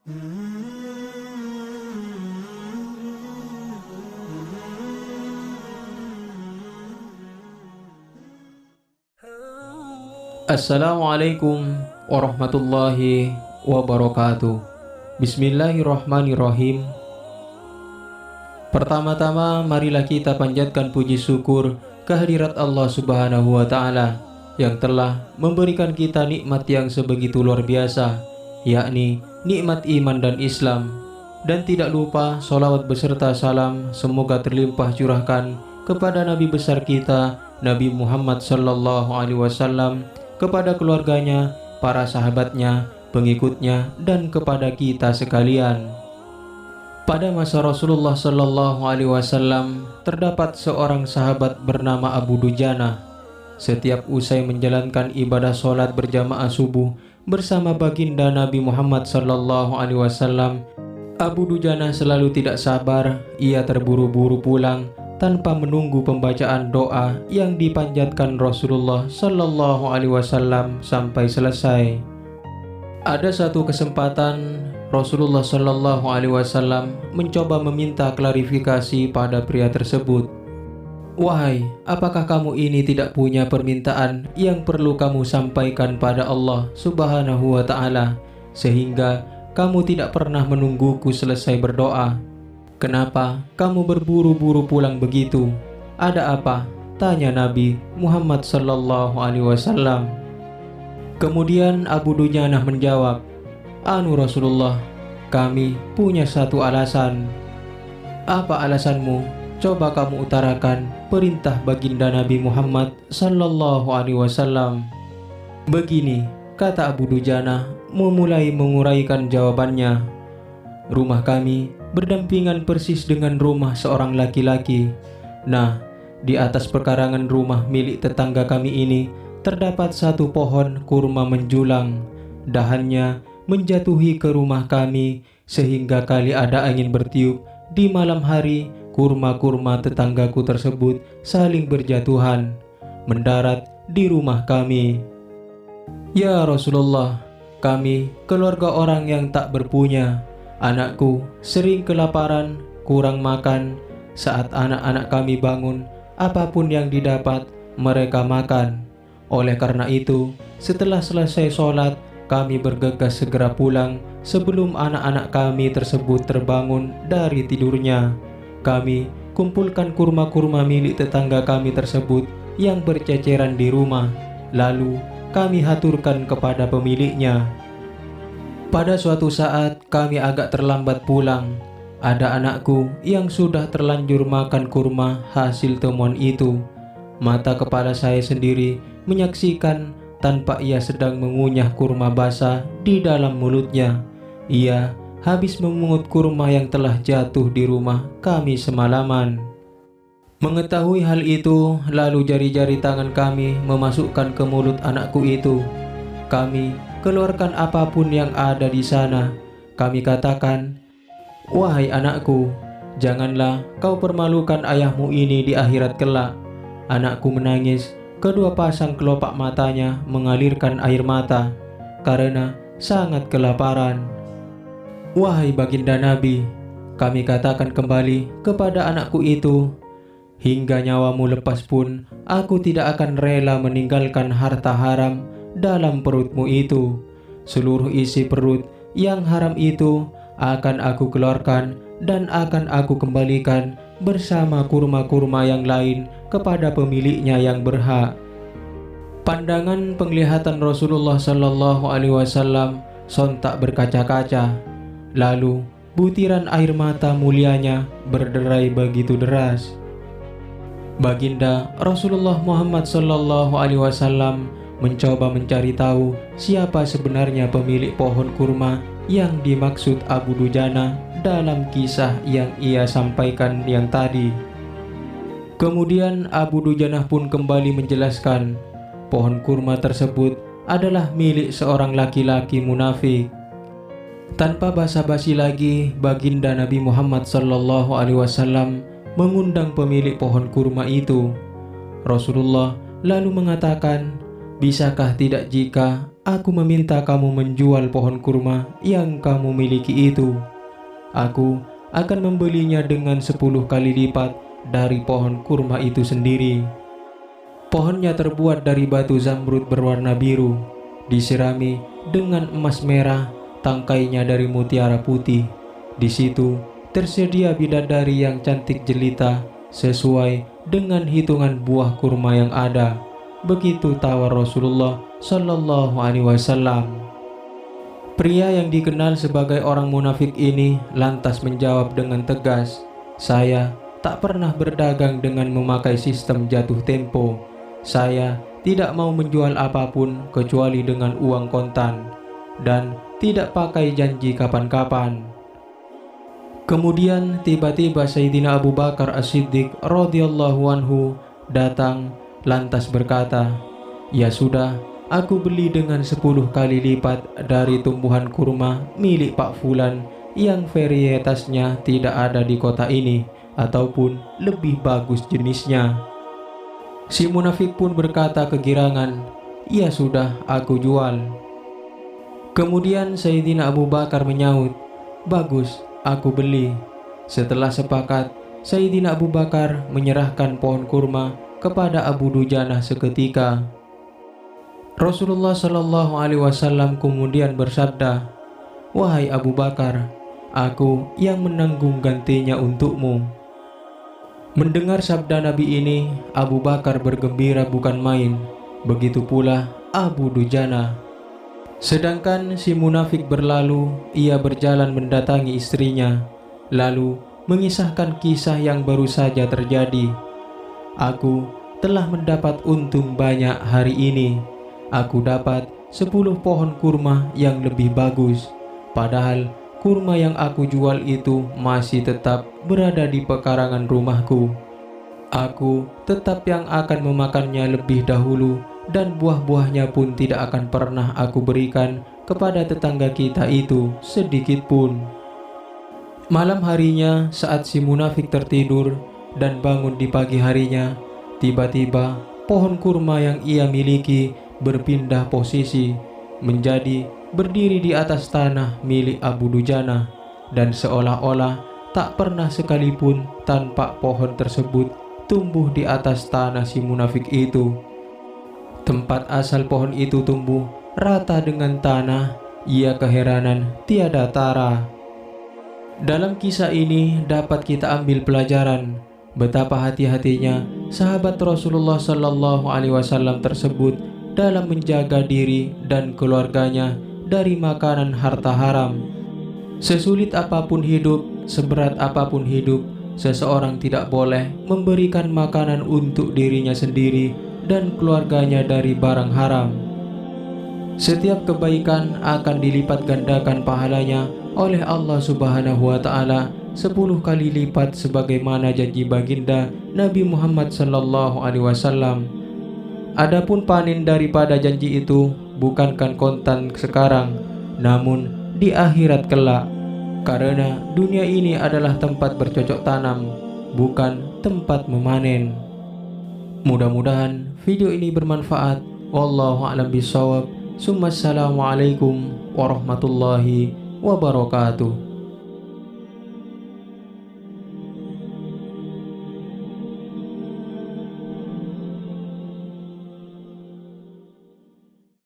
Assalamualaikum warahmatullahi wabarakatuh. Bismillahirrahmanirrahim. Pertama-tama marilah kita panjatkan puji syukur kehadirat Allah Subhanahu wa Ta'ala yang telah memberikan kita nikmat yang sebegitu luar biasa, yakni nikmat iman dan Islam. Dan tidak lupa sholawat beserta salam semoga terlimpah curahkan kepada Nabi besar kita, Nabi Muhammad sallallahu alaihi wasallam, kepada keluarganya, para sahabatnya, pengikutnya, dan kepada kita sekalian. Pada masa Rasulullah sallallahu alaihi wasallam terdapat seorang sahabat bernama Abu Dujana. Setiap usai menjalankan ibadah sholat berjamaah subuh bersama baginda Nabi Muhammad sallallahu alaihi wasallam, Abu Dujana selalu tidak sabar. Ia terburu-buru pulang tanpa menunggu pembacaan doa yang dipanjatkan Rasulullah sallallahu alaihi wasallam sampai selesai. Ada satu kesempatan Rasulullah sallallahu alaihi wasallam mencoba meminta klarifikasi pada pria tersebut. "Wahai, apakah kamu ini tidak punya permintaan yang perlu kamu sampaikan pada Allah Subhanahu wa Ta'ala sehingga kamu tidak pernah menungguku selesai berdoa? Kenapa kamu berburu-buru pulang begitu? Ada apa?" tanya Nabi Muhammad sallallahu alaihi wasallam. Kemudian Abu Dujanah menjawab, "Anu Rasulullah, kami punya satu alasan." "Apa alasanmu? Coba kamu utarakan perintah baginda Nabi Muhammad sallallahu alaihi wasallam." "Begini," kata Abu Dujanah memulai menguraikan jawabannya, "rumah kami berdampingan persis dengan rumah seorang laki-laki. Nah, di atas pekarangan rumah milik tetangga kami ini terdapat satu pohon kurma menjulang. Dahannya menjatuhi ke rumah kami sehingga kali ada angin bertiup di malam hari, kurma-kurma tetanggaku tersebut saling berjatuhan, mendarat di rumah kami. Ya Rasulullah, kami keluarga orang yang tak berpunya. Anakku sering kelaparan, kurang makan. Saat anak-anak kami bangun, apapun yang didapat mereka makan. Oleh karena itu, setelah selesai sholat, kami bergegas segera pulang sebelum anak-anak kami tersebut terbangun dari tidurnya. Kami kumpulkan kurma-kurma milik tetangga kami tersebut yang berceceran di rumah, lalu kami haturkan kepada pemiliknya. Pada suatu saat kami agak terlambat pulang. Ada anakku yang sudah terlanjur makan kurma hasil temuan itu. Mata kepala saya sendiri menyaksikan tanpa ia sedang mengunyah kurma basah di dalam mulutnya. Ia habis memungut kurma yang telah jatuh di rumah kami semalaman." Mengetahui hal itu, lalu jari-jari tangan kami memasukkan ke mulut anakku itu. Kami keluarkan apapun yang ada di sana. Kami katakan, "Wahai anakku, janganlah kau permalukan ayahmu ini di akhirat kelak." Anakku menangis. Kedua pasang kelopak matanya mengalirkan air mata karena sangat kelaparan. "Wahai baginda Nabi," kami katakan kembali kepada anakku itu, "hingga nyawamu lepas pun aku tidak akan rela meninggalkan harta haram dalam perutmu itu. Seluruh isi perut yang haram itu akan aku keluarkan dan akan aku kembalikan bersama kurma-kurma yang lain kepada pemiliknya yang berhak." Pandangan penglihatan Rasulullah sallallahu alaihi wasallam sontak berkaca-kaca. Lalu butiran air mata mulianya berderai begitu deras. Baginda Rasulullah Muhammad sallallahu alaihi wasallam mencoba mencari tahu siapa sebenarnya pemilik pohon kurma yang dimaksud Abu Dujana dalam kisah yang ia sampaikan yang tadi. Kemudian Abu Dujanah pun kembali menjelaskan, pohon kurma tersebut adalah milik seorang laki-laki munafik. Tanpa basa-basi lagi, baginda Nabi Muhammad sallallahu alaihi wasallam mengundang pemilik pohon kurma itu. Rasulullah lalu mengatakan, "Bisakah tidak jika aku meminta kamu menjual pohon kurma yang kamu miliki itu. Aku akan membelinya dengan 10 kali lipat dari pohon kurma itu sendiri. Pohonnya terbuat dari batu zamrud berwarna biru, disirami dengan emas merah, tangkainya dari mutiara putih. Di situ tersedia bidadari yang cantik jelita sesuai dengan hitungan buah kurma yang ada. Begitu tawar Rasulullah Shallallahu Alaihi Wasallam. Pria yang dikenal sebagai orang munafik ini lantas menjawab dengan tegas, "Saya tak pernah berdagang dengan memakai sistem jatuh tempo. Saya tidak mau menjual apapun kecuali dengan uang kontan dan tidak pakai janji kapan-kapan." Kemudian tiba-tiba Sayyidina Abu Bakar As-Siddiq radhiyallahu anhu datang lantas berkata, "Ya sudah, aku beli dengan 10 kali lipat dari tumbuhan kurma milik Pak Fulan yang varietasnya tidak ada di kota ini ataupun lebih bagus jenisnya." Si munafik pun berkata kegirangan, "Ya sudah, aku jual." Kemudian Sayyidina Abu Bakar menyaut, "Bagus, aku beli." Setelah sepakat, Sayyidina Abu Bakar menyerahkan pohon kurma kepada Abu Dujanah seketika. Rasulullah Shallallahu Alaihi Wasallam kemudian bersabda, "Wahai Abu Bakar, aku yang menanggung gantinya untukmu." Mendengar sabda Nabi ini, Abu Bakar bergembira bukan main. Begitu pula Abu Dujanah. Sedangkan si munafik berlalu, ia berjalan mendatangi istrinya, lalu mengisahkan kisah yang baru saja terjadi. "Aku telah mendapat untung banyak hari ini. Aku dapat 10 pohon kurma yang lebih bagus. Padahal kurma yang aku jual itu masih tetap berada di pekarangan rumahku. Aku tetap yang akan memakannya lebih dahulu dan buah-buahnya pun tidak akan pernah aku berikan kepada tetangga kita itu sedikit pun." Malam harinya saat si munafik tertidur dan bangun di pagi harinya, tiba-tiba pohon kurma yang ia miliki berpindah posisi menjadi berdiri di atas tanah milik Abu Dujanah, dan seolah-olah tak pernah sekalipun tampak pohon tersebut tumbuh di atas tanah si munafik itu. Tempat asal pohon itu tumbuh rata dengan tanah, ia keheranan tiada tara. Dalam kisah ini dapat kita ambil pelajaran betapa hati-hatinya sahabat Rasulullah Shallallahu Alaihi Wasallam tersebut dalam menjaga diri dan keluarganya dari makanan harta haram. Sesulit apapun hidup, seberat apapun hidup, seseorang tidak boleh memberikan makanan untuk dirinya sendiri dan keluarganya dari barang haram. Setiap kebaikan akan dilipat gandakan pahalanya oleh Allah Subhanahu wa Ta'ala 10 kali lipat sebagaimana janji baginda Nabi Muhammad sallallahu alaihi wasallam. Adapun panen daripada janji itu bukankan kontan sekarang, namun di akhirat kelak. Karena dunia ini adalah tempat bercocok tanam, bukan tempat memanen. Mudah-mudahan video ini bermanfaat. Wallahu a'lam bishawab. Assalamualaikum warahmatullahi wabarakatuh.